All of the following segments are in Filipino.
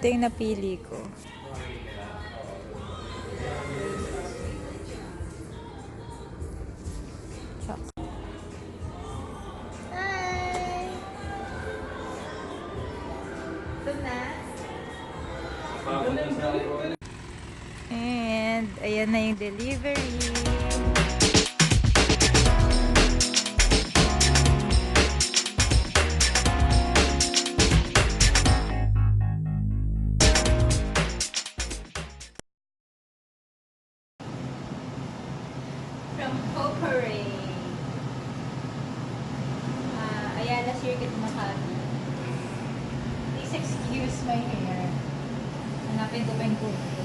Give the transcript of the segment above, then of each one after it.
Ito yung napili ko. Hi! Ito na. And, ayan na yung delivery. From Poperay. Ayala Circuit, Makati. Please excuse my hair. Hanapin ko pa yung kuko.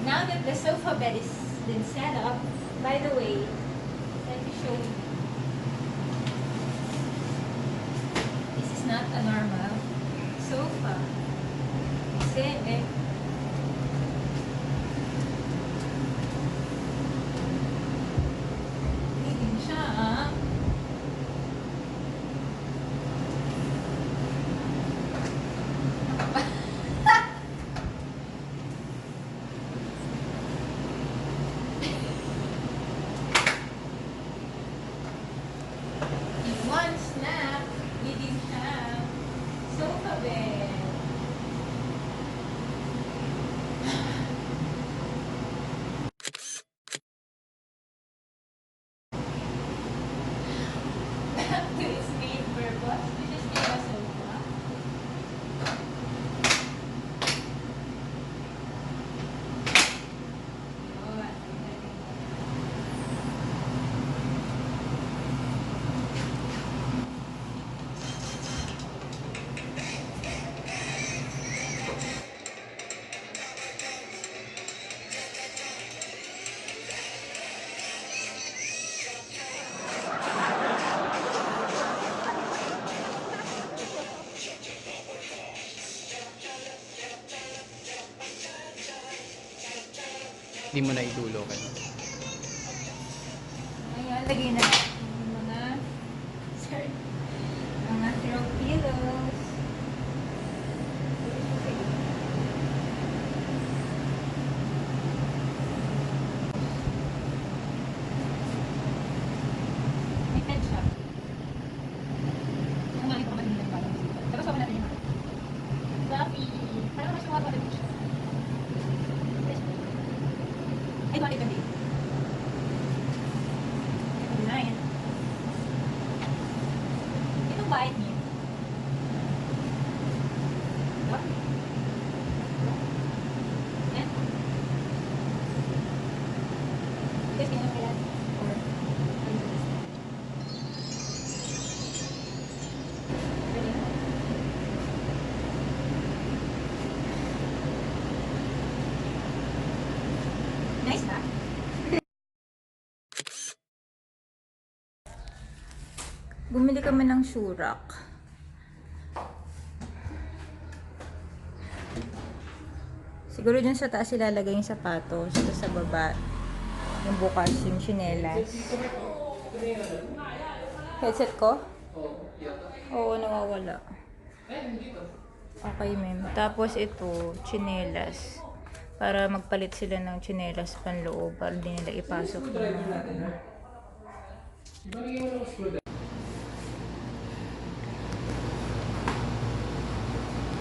Now that the sofa bed is been set up, by the way, let me show you. This is not a normal sofa. Kasi, hindi siya, one snap, we didn't have sofa bed. To its main purpose, which is make a sofa. Hindi mo na idulo kayo. Ayan, lagay na yung mga throw pillows. May head siya. Ang mali ko naman hindi nagbalang dito. Tapos ako natin yung fluffy. Parang mas yung mga pala siya. Ay, bakit hindi? Design. Itong bait niya. Diba? Yan. Guys, kaya kaya. Or, nice na. Bumili kami ng shoe rack. Siguro dyan sa taas ilalagay yung sapatos. Tapos sa baba, yung bukas, yung tsinelas. Headset ko? Oo, nawawala. Okay, ma'am. Tapos ito, tsinelas. Para magpalit sila ng tsinelas panloob para di nila ipasok yung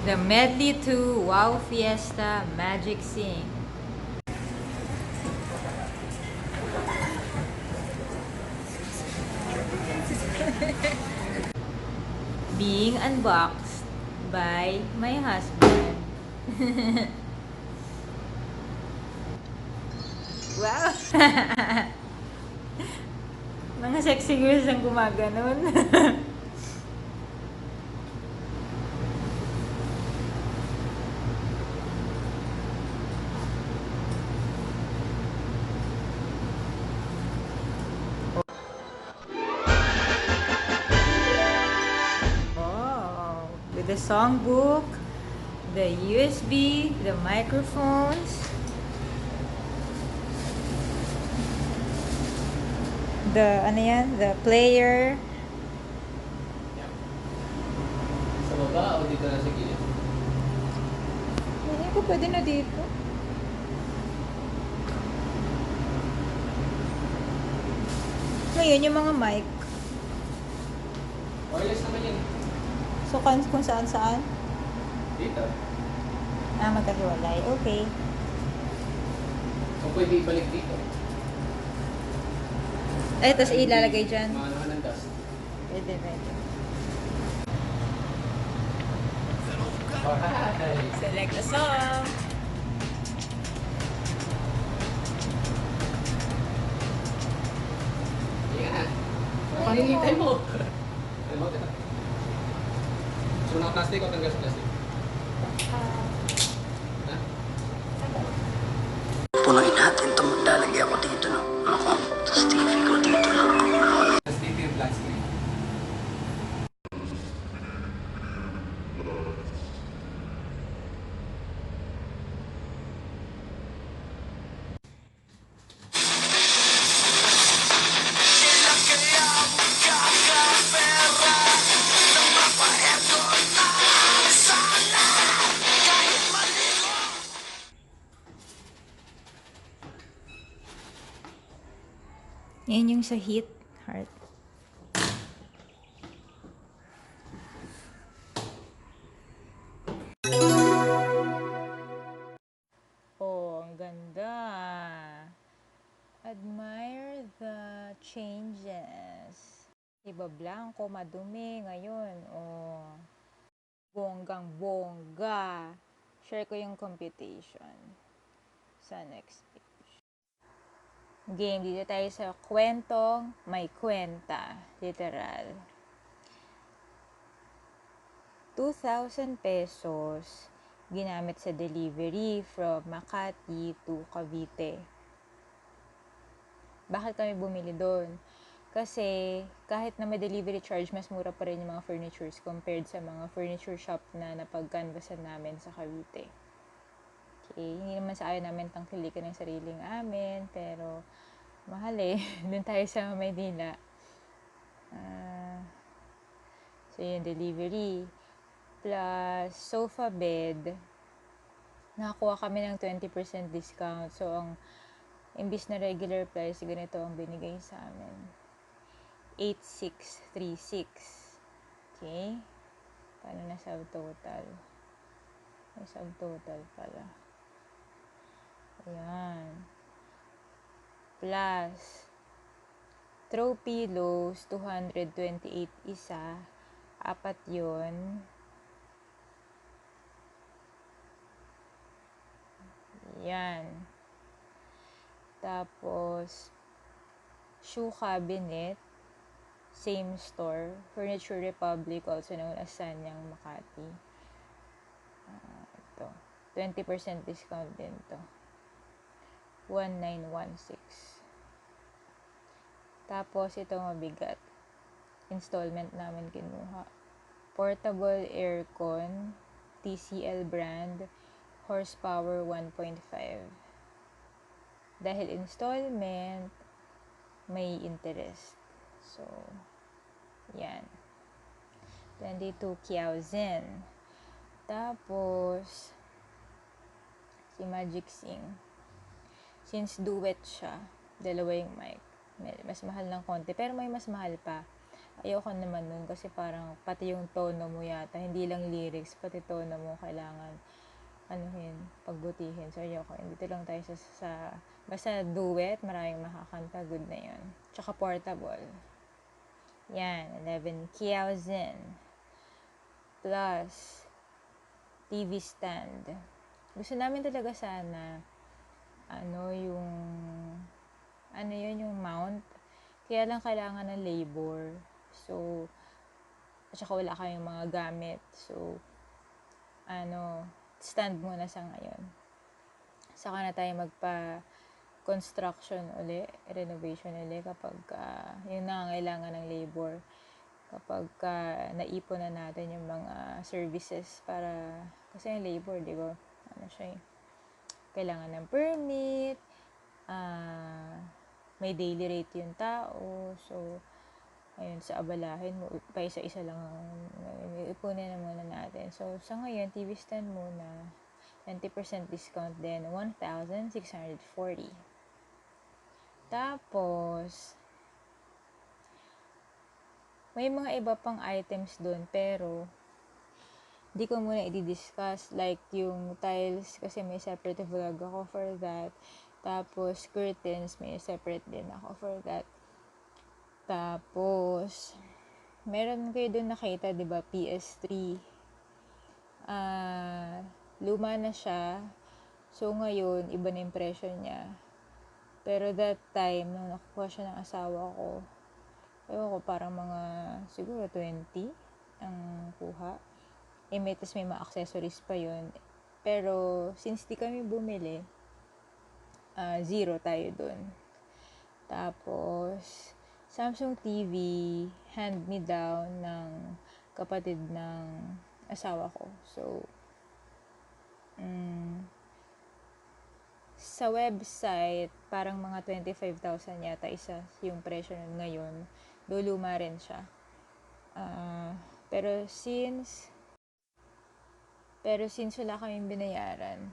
The Medley 2 Wow Fiesta Magic Sing. Being unboxed by my husband. Wow! Mga sexy girls ang gumaganon. With the songbook, the USB, the microphones, the player. Sa baba o dito na sa gilid? ko pwede na dito. Ngayon, yung mga mic. Wireless naman yan. So, kung saan-saan? Dito. Magkahiwalay. Okay. So, pwede ibalik dito. Tapos ilalagay dyan. Maano ng dust. Pwede. Alright. Select a song. Yan. Paninintay mo. Remote ito. So, naka-plastic o tanggal sa plastic? Ha? Punuin natin ito. Maglalagay ako dito. No? Ako, tapos TV ko dito lang. Tapos dito yung flat screen. Yan yung sa heat. Heart. Oh, ang ganda. Admire the changes. Iba blanco, madumi ngayon. Oh, bonggang bongga. Share ko yung computation sa next page. Game, dito tayo sa kwentong may kwenta. Literal. 2,000 pesos ginamit sa delivery from Makati to Cavite. Bakit kami bumili doon? Kasi kahit na may delivery charge, mas mura pa rin yung mga furnitures compared sa mga furniture shop na napag-canvasan namin sa Cavite. Okay, hindi naman sa ayaw namin tangkilikan ng sariling amin, pero mahal eh. Doon tayo sa Maynila. So, yung delivery. Plus, sofa bed. Nakakuha kami ng 20% discount. So, imbis na regular price, ganito ang binigay sa amin. 8,636. Okay? Paano na subtotal? May subtotal pala. Ayan. Plus, throw pillows, 228 isa. 4 yun. Yan. Tapos, shoe cabinet, same store, Furniture Republic, also known as Sanyang, Makati. Ito, 20% discount din to. 1,916. Tapos, ito mabigat. Installment namin kinuha. Portable aircon, TCL brand, horsepower 1.5. Dahil installment, may interest. So, yan. 22,000. Tapos, si Magic Sing. Since duet siya, dalawa yung mic. Mas mahal ng konti. Pero may mas mahal pa. Ayoko naman nun kasi parang pati yung tono mo yata, hindi lang lyrics, pati tono mo kailangan pagbutihin. So, ayoko. Dito lang tayo sa basta duet, maraming makakanta, good na yun. Tsaka portable. Yan, 11,000. Plus, TV stand. Gusto namin talaga sana, yung mount. Kaya lang kailangan ng labor. So, at saka wala kayong mga gamit. So, stand muna sa ngayon. Saka na tayo magpa-construction uli, renovation uli kapag yung nangangailangan ng labor. Kapag naipon na natin yung mga services para, kasi yung labor, di ba? Kailangan ng permit, may daily rate yung tao, so, ayun, sa abalahin mo, pa isa-isa lang, ipunin na muna natin. So, sa ngayon, TV stand muna. 20% discount din, 1,640. Tapos, may mga iba pang items doon, pero di ko muna i-discuss. Like, yung tiles, kasi may separate vlog ako for that. Tapos, curtains, may separate din ako for that. Tapos, meron kayo doon nakita, di ba, PS3. Luma na siya. So, ngayon, iba na impression niya. Pero that time, nung nakuha siya ng asawa ko, ewan ko, parang mga, siguro 20 ang kuha. May mga accessories pa yun. Pero, since di kami bumili, 0 tayo dun. Tapos, Samsung TV, hand-me-down ng kapatid ng asawa ko. So, sa website, parang mga 25,000 yata isa yung presyo nun ngayon. Do luma rin siya. Pero since wala kaming binayaran,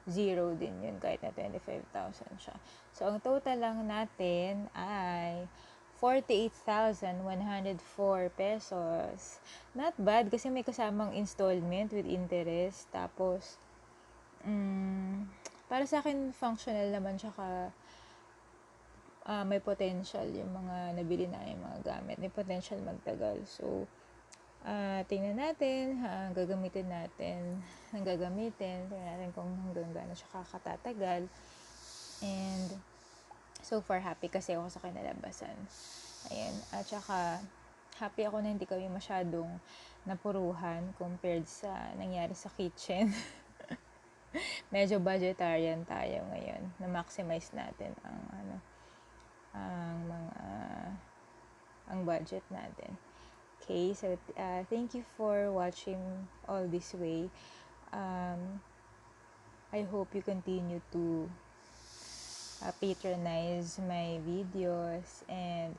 0 din yun kahit na 25,000 siya. So, ang total lang natin ay 48,104 pesos. Not bad kasi may kasamang installment with interest. Tapos, para sa akin, functional naman siya may potential yung mga nabili na yung mga gamit. May potential magtagal. So, tingnan natin, gagamitin natin. Tingnan natin kung hanggang gaano siya kakatatagal. And, so far, happy kasi ako sa kinalabasan. Ayan. At saka, happy ako na hindi kami masyadong napuruhan compared sa nangyari sa kitchen. Medyo budgetarian tayo ngayon. Na-maximize natin ang budget natin. Okay, so thank you for watching all this way. I hope you continue to patronize my videos and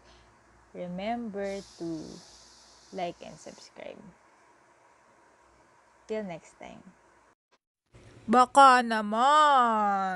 remember to like and subscribe. Till next time. Baka naman!